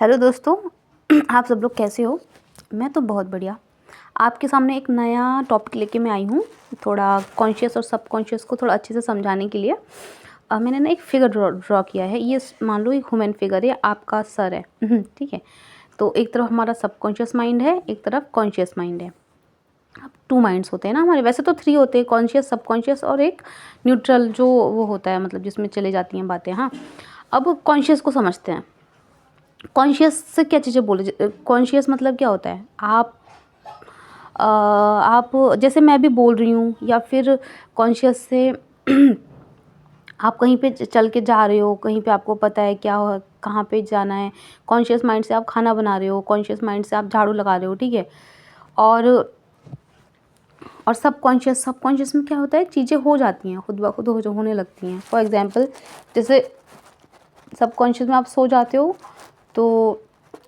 Hello दोस्तों, आप सब लोग कैसे हो। मैं तो बहुत बढ़िया। आपके सामने एक नया टॉपिक लेके मैं आई हूँ, थोड़ा कॉन्शियस और सबकॉन्शियस को थोड़ा अच्छे से समझाने के लिए। मैंने ना एक फिगर ड्रॉ किया है। ये मान लो एक ह्यूमन फिगर है, आपका सर है। ठीक है। तो एक तरफ हमारा सबकॉन्शियस माइंड है, एक तरफ कॉन्शियस माइंड है। अब 2 माइंड्स होते हैं ना हमारे, वैसे तो 3 होते हैं, कॉन्शियस, सबकॉन्शियस और एक न्यूट्रल जो वो होता है, मतलब जिसमें चले जाती हैं बातें। हाँ, अब कॉन्शियस को समझते हैं। कॉन्शियस से क्या चीज़ें बोले, कॉन्शियस मतलब क्या होता है। आप जैसे मैं भी बोल रही हूँ, या फिर कॉन्शियस से आप कहीं पे चल के जा रहे हो, कहीं पे आपको पता है क्या हो, कहाँ पे जाना है। कॉन्शियस माइंड से आप खाना बना रहे हो, कॉन्शियस माइंड से आप झाड़ू लगा रहे हो, ठीक है। और सबकॉन्शियस में क्या होता है, चीज़ें हो जाती हैं, खुद ब खुद होने लगती हैं। फॉर एग्जांपल, जैसे सबकॉन्शियस में आप सो जाते हो तो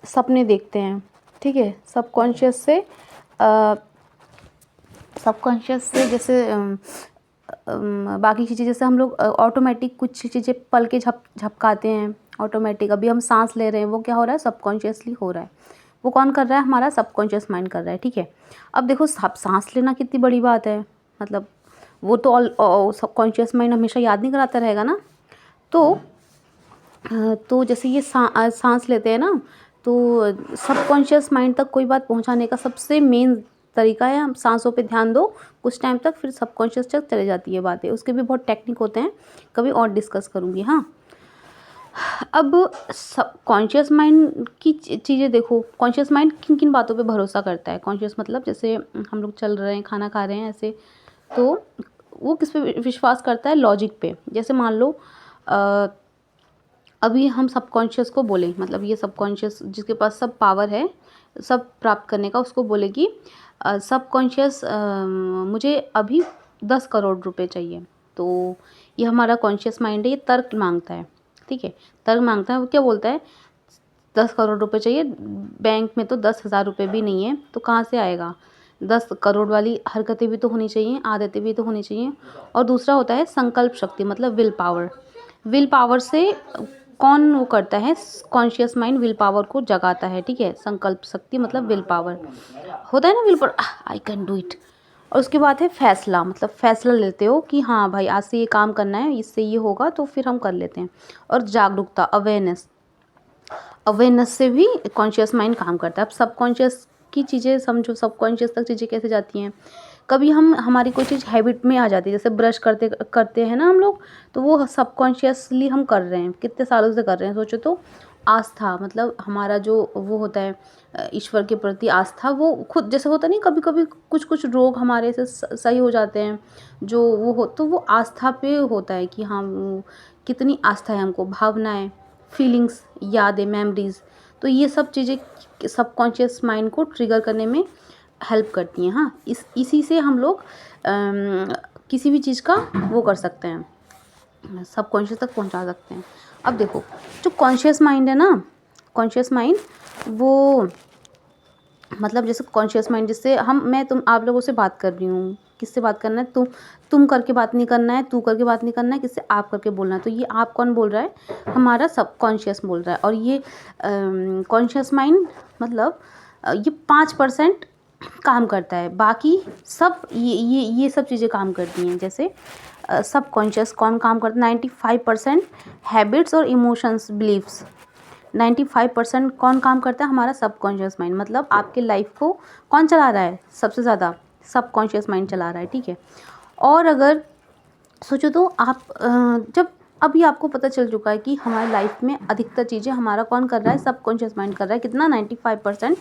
सपने देखते हैं, ठीक है। सबकॉन्शियस से जैसे बाकी चीज़ें, जैसे हम लोग ऑटोमेटिक कुछ चीज़ें पल के झपकाते हैं ऑटोमेटिक। अभी हम सांस ले रहे हैं, वो क्या हो रहा है, सबकॉन्शियसली हो रहा है। वो कौन कर रहा है, हमारा सबकॉन्शियस माइंड कर रहा है, ठीक है। अब देखो, सांस लेना कितनी बड़ी बात है, मतलब वो तो सबकॉन्शियस माइंड हमेशा याद नहीं कराता रहेगा ना। तो जैसे ये सांस लेते हैं ना, तो सबकॉन्शियस माइंड तक कोई बात पहुंचाने का सबसे मेन तरीका है, हम सांसों पे ध्यान दो कुछ टाइम तक, फिर सबकॉन्शियस तक चले जाती है बातें। उसके भी बहुत टेक्निक होते हैं, कभी और डिस्कस करूँगी। हाँ, अब सब कॉन्शियस माइंड की चीज़ें देखो। कॉन्शियस माइंड किन किन बातों पे भरोसा करता है। कॉन्शियस मतलब जैसे हम लोग चल रहे हैं, खाना खा रहे हैं, ऐसे, तो वो किस पे विश्वास करता है, लॉजिक पे। जैसे मान लो अभी हम सबकॉन्शियस को बोले, मतलब ये सबकॉन्शियस जिसके पास सब पावर है सब प्राप्त करने का, उसको बोले कि सबकॉन्शियस मुझे अभी 10 करोड़ रुपए चाहिए। तो ये हमारा कॉन्शियस माइंड है, ये तर्क मांगता है, ठीक है। तर्क मांगता है, वो क्या बोलता है, 10 करोड़ रुपए चाहिए। बैंक में तो 10,000 रुपये भी नहीं है, तो कहाँ से आएगा। 10 करोड़ वाली हरकतें भी तो होनी चाहिए, आदतें भी तो होनी चाहिए। और दूसरा होता है संकल्प शक्ति, मतलब विल पावर। विल पावर से कौन वो करता है, कॉन्शियस माइंड विल पावर को जगाता है, ठीक है। संकल्प शक्ति मतलब विल पावर होता है ना, will power, I can do it. और उसके बाद है फैसला, मतलब फैसला लेते हो कि हाँ भाई, आज से ये काम करना है, इससे ये होगा, तो फिर हम कर लेते हैं। और जागरूकता, अवेयरनेस से भी कॉन्शियस माइंड काम करता है। अब सबकॉन्शियस की चीज़ें समझो, सबकॉन्शियस तक चीज़ें कैसे जाती हैं। कभी हमारी कोई चीज़ हैबिट में आ जाती है, जैसे ब्रश करते करते हैं ना हम लोग, तो वो सबकॉन्शियसली हम कर रहे हैं, कितने सालों से कर रहे हैं। सोचो तो, आस्था मतलब हमारा जो वो होता है, ईश्वर के प्रति आस्था, वो खुद जैसे होता नहीं, कभी कभी कुछ कुछ रोग हमारे से सही हो जाते हैं, जो वो हो, तो वो आस्था पे होता है कि हाँ, कितनी आस्था है हमको, भावनाएं, फीलिंग्स, यादें, मेमोरीज। तो ये सब चीज़ें सबकॉन्शियस माइंड को ट्रिगर करने में हेल्प करती हैं। हाँ, इसी से हम लोग किसी भी चीज़ का वो कर सकते हैं, सबकॉन्शियस तक पहुंचा सकते हैं। अब देखो, जो कॉन्शियस माइंड है ना, कॉन्शियस माइंड वो मतलब जैसे कॉन्शियस माइंड, जिससे आप लोगों से बात कर रही हूँ, किससे बात करना है, तुम करके बात नहीं करना है, तू करके बात नहीं करना है, किससे, आप करके बोलना है। तो ये आप कौन बोल रहा है, हमारा सबकॉन्शियस बोल रहा है। और ये कॉन्शियस माइंड मतलब ये 5% काम करता है, बाकी सब ये सब चीज़ें काम करती हैं। जैसे सबकॉन्शियस कौन काम करता है, 95% हैबिट्स और इमोशंस, बिलीव्स। 95% कौन काम करता है, हमारा सबकॉन्शियस माइंड। मतलब आपके लाइफ को कौन चला रहा है, सबसे ज़्यादा सबकॉन्शियस माइंड चला रहा है, ठीक है। और अगर सोचो तो आप जब अभी आपको पता चल चुका है कि हमारी लाइफ में अधिकतर चीज़ें हमारा कौन कर रहा है, सबकॉन्शियस माइंड कर रहा है, कितना, 95%।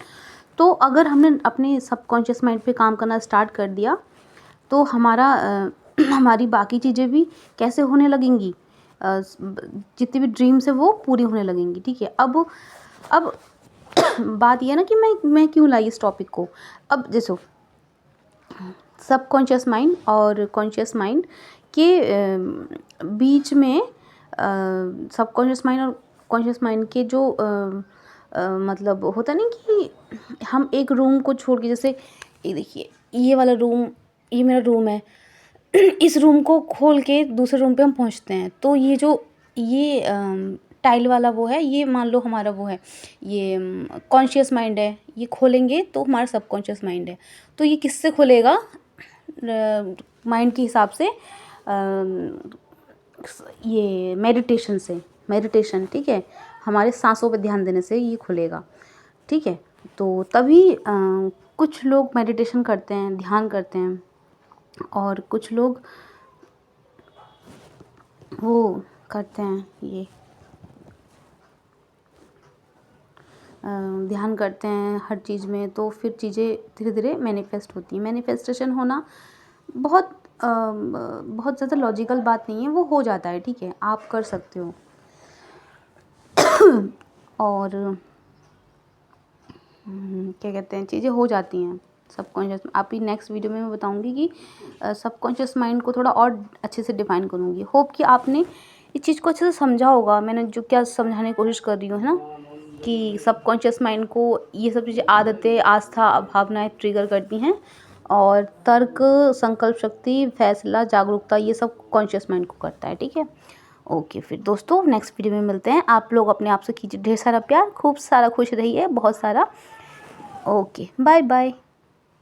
तो अगर हमने अपने सबकॉन्शियस माइंड पे काम करना स्टार्ट कर दिया, तो हमारी बाकी चीज़ें भी कैसे होने लगेंगी, जितनी भी ड्रीम्स है वो पूरी होने लगेंगी, ठीक है। अब बात ये है ना कि मैं क्यों लाई इस टॉपिक को। अब जैसे सबकॉन्शियस माइंड और कॉन्शियस माइंड के बीच में, सबकॉन्शियस माइंड और कॉन्शियस माइंड के जो मतलब होता नहीं कि हम एक रूम को छोड़ के, जैसे ये देखिए, ये वाला रूम, ये मेरा रूम है, इस रूम को खोल के दूसरे रूम पे हम पहुंचते हैं। तो ये टाइल वाला वो है, ये मान लो हमारा वो है, ये कॉन्शियस माइंड है, ये खोलेंगे तो हमारा सबकॉन्शियस माइंड है। तो ये किससे खुलेगा? माइंड के हिसाब से ये मेडिटेशन से, मेडिटेशन, ठीक है, हमारे सांसों पे ध्यान देने से ये खुलेगा, ठीक है। तो तभी कुछ लोग मेडिटेशन करते हैं, ध्यान करते हैं, और कुछ लोग वो करते हैं, ये ध्यान करते हैं हर चीज़ में, तो फिर चीज़ें धीरे धीरे मैनिफेस्ट होती हैं। मैनिफेस्टेशन होना बहुत बहुत ज़्यादा लॉजिकल बात नहीं है, वो हो जाता है, ठीक है, आप कर सकते हो। और क्या कहते हैं, चीज़ें हो जाती हैं सबकॉन्शियस। आपकी नेक्स्ट वीडियो में मैं बताऊंगी कि सबकॉन्शियस माइंड को थोड़ा और अच्छे से डिफाइन करूंगी। होप कि आपने इस चीज़ को अच्छे से समझा होगा। मैंने जो क्या समझाने की कोशिश कर रही हूँ, है ना, कि सबकॉन्शियस माइंड को ये सब चीज़ें, आदतें, आस्था, भावनाएं ट्रिगर करती हैं, और तर्क, संकल्प शक्ति, फैसला, जागरूकता, ये सब कॉन्शियस माइंड को करता है, ठीक है। ओके, फिर दोस्तों नेक्स्ट वीडियो में मिलते हैं। आप लोग अपने आप से कीजिए ढेर सारा प्यार, खूब सारा खुश रहिए, बहुत सारा। Okay, bye bye.